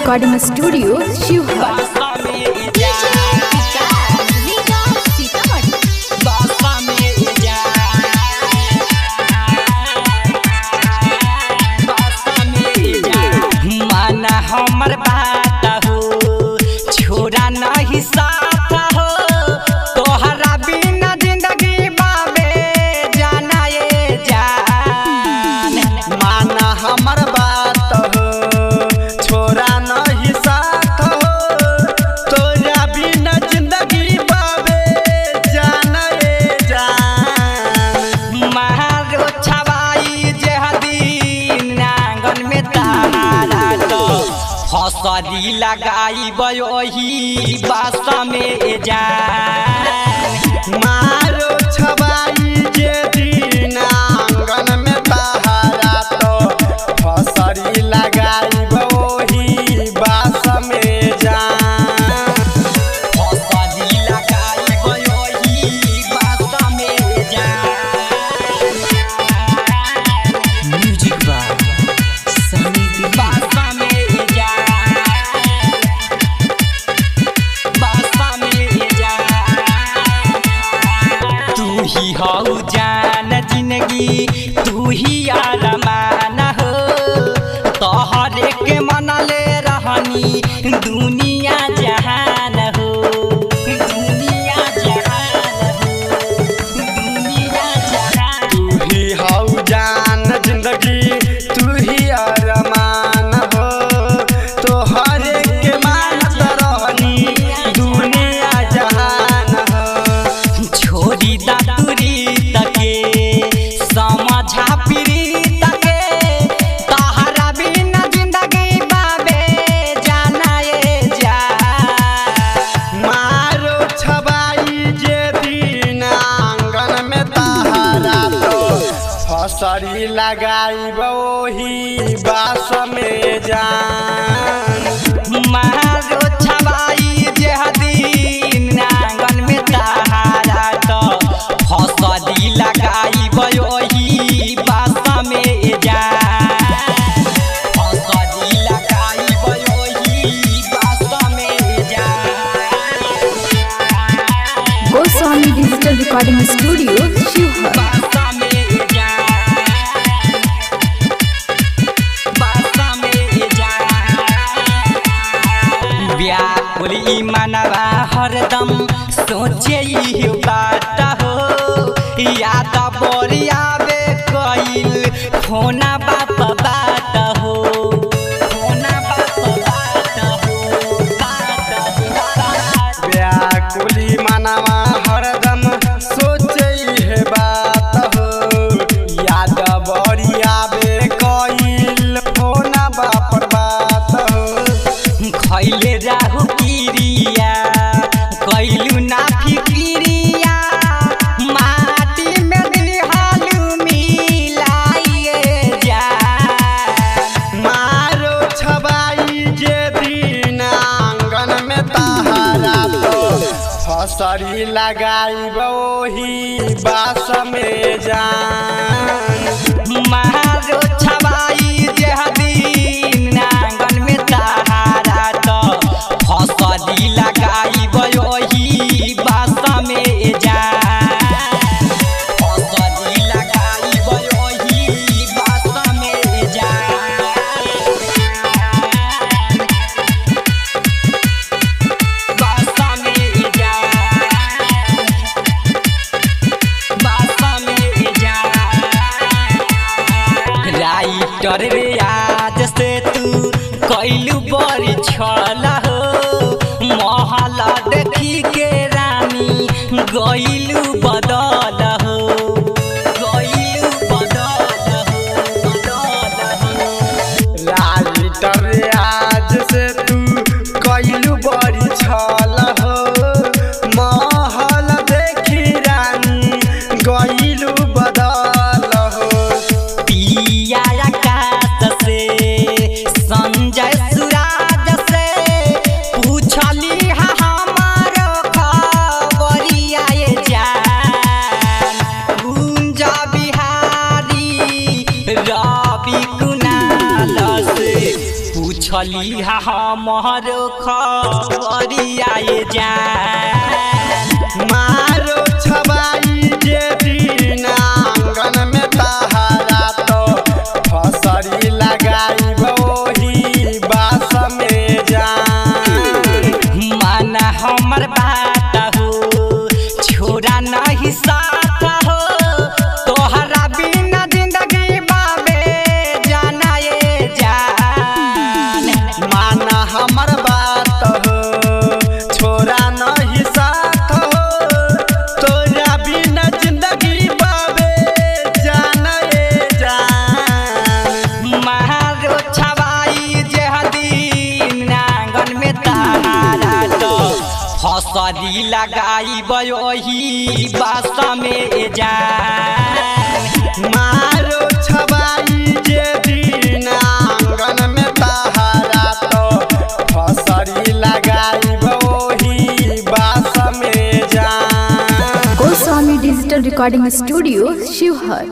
Recording studio Sheohar. हमर बात हो छोरा नहीं साथ हो तोहरा बिना जिंदगी बाबे जाना ये जान। माना हमर बात हो छोरा नहीं साथ हो तोरा बिना जिंदगी बाबे जाना ये जान। मारो छवाई जेहदीन आंगन में तारा तो फसरी लगाई बयोही बासा में जान। मारो छवाई जे दिन आंगन में तारा तो फसरी लगाई बयोही बासा में जान। फसरी लगाई बयोही बासा में जान। म्यूजिक बा सनी बासा में हौ जान जिंदगी तू ही आरमान हो तोहरे के मनले रहनी दुनिया जहान हो। दुनिया जहान हो दुनिया जहान। तू ही हौ जान जिंदगी तू ही अरमान हो तोहरे के मानत रहनी दुनिया जहान हो। छोड़ी दातुरी तके समझा पीरी तके तहरा बिना जिंदगी बाबे जाना ये जान। मारो छबाई जे दिन आंगन में तारा तो फसरी लगाई वही बास में जान। मारो छबाई जेहदीन आंगन में तारा तो फसरी लगाई वही बासा में जान। फसरी लगाई वही बासा में जान। Goswami digital recording studio Sheohar. बासा में जान। बासा में जान। व्याकुल ई मनवा हरदम सोचे ही बात हो याद बोरिया बे कइल फोना बाप बात हो। फोना बाप बात हो बात हो। व्याकुली मनवा हरदम सोचे है बात हो याद बरिया बे कइल फोना बापर बात हो। खैले राहु किरिया कैलू ना फिकिरिया माटी में दिहालू मिलाइए जान। मारो छबाई जे दिन आंगन में तारा तो फसरी लगाई वही बास में जान। मारो छबाई जेहदीन आंगन में तारा तो फसरी लगाई वही बासा में जान। फसरी लगाई वही बासा में जान। बासा में जान। बासा में जान। राइटर रे आज से तू कैलू बड़ी छला हो महला देखी के रानी गइलू बदल हो। गइलू बदल हो बदल हो। राइटर आज से तू कैलू बड़ी छल हो महल देखी रानी गइलू बदल हो। पिया आकाश से संजय सुराज से पूछली हमारो खबरिया ये जा। पूछली हमर खबरिया जान मारो छबाई जे दिन आंगन में तहरा तो फसरी लगाई वही बास में जान माना हमर बात हो छोरा नहीं साथ हो तोहरा बिना जिंदगी बाबे जाना ये जान माना हमर बात हो छोरा नहीं साथ हो तोरा बिना जिंदगी बाबे जाना ये जान मारो छवाई जे दिन आंगन में तारा तो फसरी लगाई वही बास में जान मारो छबाई जे दिन आंगन में तहरा तो फसरी लगाई वही बास में जान Goswami Digital Recording Studio, Shivhar.